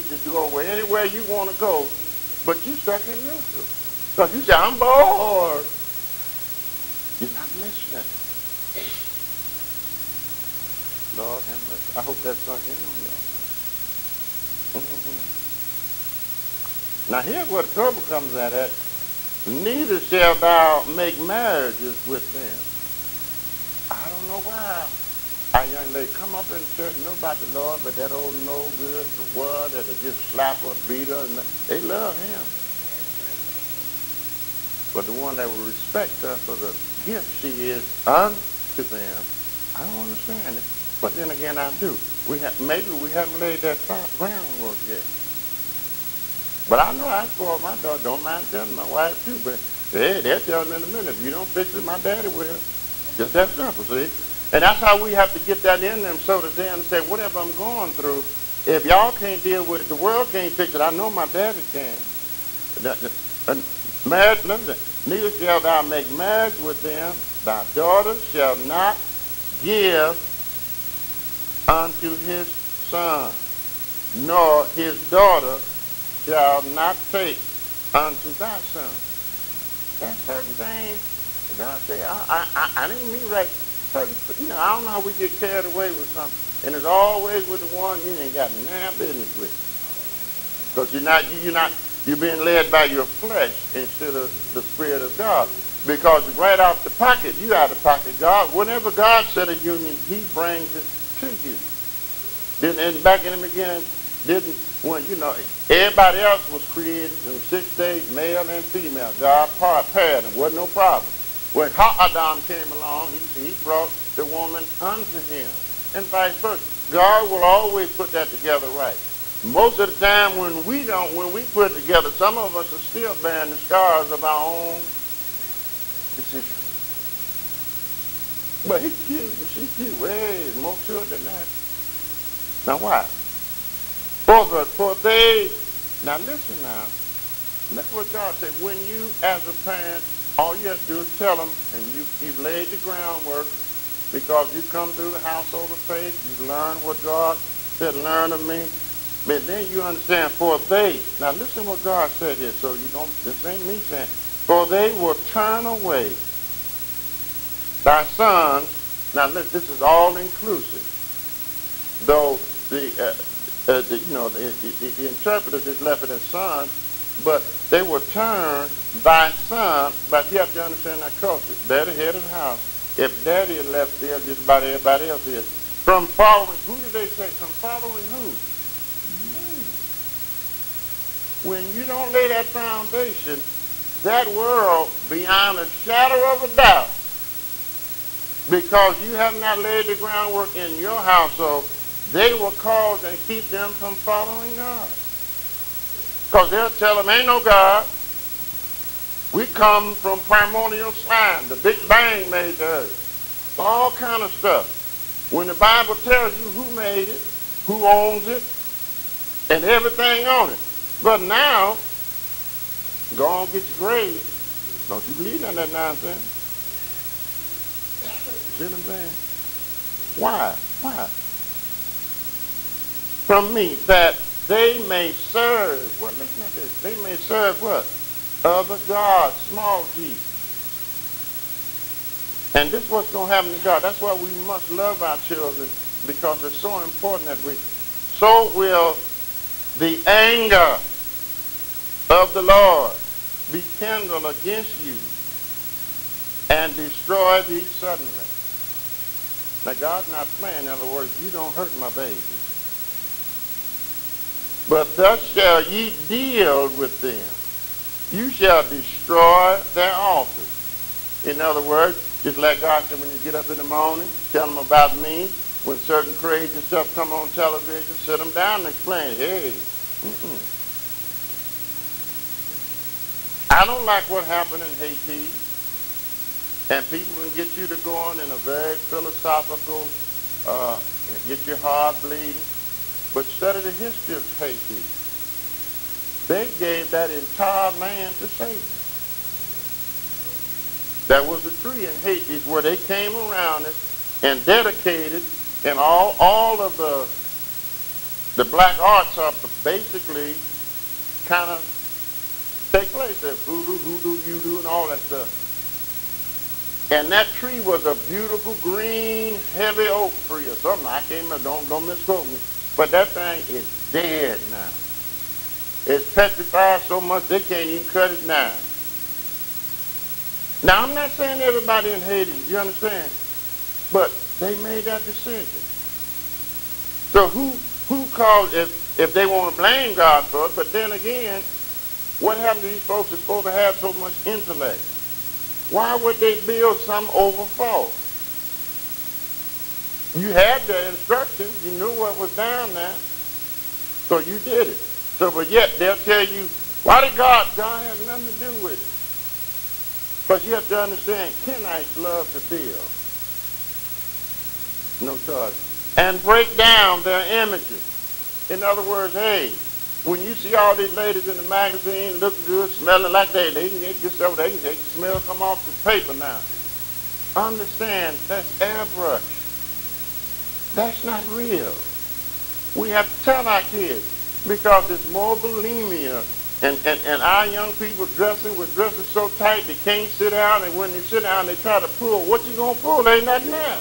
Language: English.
you to go anywhere you want to go, but you stuck in neutral. Because you say, I'm bored. You're not listening. Lord have mercy. I hope that sunk in on y'all. Now here's where the trouble comes at. Neither shall thou make marriages with them. I don't know why. Our young lady come up in church, know about the Lord, but that old no good, the world that'll just slap her, beat her, and they love him. But the one that will respect her for the gift she is unto them, I don't understand it. But then again, I do. Maybe we haven't laid that groundwork yet. But I know I spoiled my daughter. Don't mind telling my wife too. But they'll tell me in a minute. If you don't fix it, my daddy will. Just that simple, see? And that's how we have to get that in them so that they understand whatever I'm going through, if y'all can't deal with it, the world can't fix it. I know my daddy can. Marriage, listen, neither shall thou make marriage with them. Thy daughter shall not give unto his son, nor his daughter shall not take unto thy son. That's certain things. God say, I didn't mean right. Certain, I don't know how we get carried away with something. And it's always with the one you ain't got no business with. Because you're being led by your flesh instead of the Spirit of God. Because right off the pocket, you out of pocket. God, whenever God set a union, he brings it to you. And back in the beginning, everybody else was created in 6 days, male and female. God paired them, wasn't no problem. When Adam came along, he brought the woman unto him, and vice versa. God will always put that together right. Most of the time when we put it together, some of us are still bearing the scars of our own decision. But he's cute and she's cute. Way more cute than that. Now why? For they, now listen now. Look what God said. When you as a parent, all you have to do is tell them, and you've laid the groundwork because you come through the household of faith, you've learned what God said, learn of me. But then you understand, for they, now listen what God said here, so you don't, this ain't me saying, for they will turn away thy sons. Now listen, this is all inclusive. Though the interpreter just left it as sons, but they will turn thy son, but you have to understand that culture. They're the head of the house. If daddy had left there, just about everybody else is. From following, who did they say? From following who? When you don't lay that foundation, that world, beyond a shadow of a doubt, because you have not laid the groundwork in your household, they will cause and keep them from following God. Because they'll tell them, ain't no God. We come from primordial slime. The Big Bang made the earth. All kind of stuff. When the Bible tells you who made it, who owns it, and everything on it. But now, go on and get your grade. Don't you believe in that nonsense? See what I'm saying? Why? From me, that they may serve. Well, listen to this. They may serve what? Other gods, small g. And this is what's going to happen to God. That's why we must love our children, because it's so important that so will the anger of the Lord be kindled against you and destroy thee suddenly. Now, God's not playing. In other words, you don't hurt my baby. But thus shall ye deal with them. You shall destroy their altars. In other words, just like God said, when you get up in the morning, tell them about me. When certain crazy stuff come on television, sit them down and explain, hey, I don't like what happened in Haiti. And people can get you to go on in a very philosophical, get your heart bleeding. But study the history of Haiti. They gave that entire land to Satan. There was a tree in Haiti where they came around it and dedicated, and all of the black arts are basically kind of take place there. Voodoo, hoodoo, voodoo, and all that stuff. And that tree was a beautiful green, heavy oak tree or something. I can't remember. Don't misquote me. But that thing is dead now. It's petrified so much they can't even cut it down. Now, I'm not saying everybody in Haiti, you understand? But they made that decision. So who called, if they want to blame God for it, but then again, what happened to these folks that's supposed to have so much intellect? Why would they build some over fault? You had the instructions. You knew what was down there. So you did it. So, but yet they'll tell you, why did God had nothing to do with it. But you have to understand, Kenites love to build. No charge. And break down their images. In other words, hey, when you see all these ladies in the magazine looking good, smelling like they can get yourself, they can take the smell come off the paper now. Understand, that's airbrush. That's not real. We have to tell our kids, because it's more bulimia, and our young people dressing with dresses so tight they can't sit down, and when they sit down they try to pull. What you gonna pull? Ain't nothing there.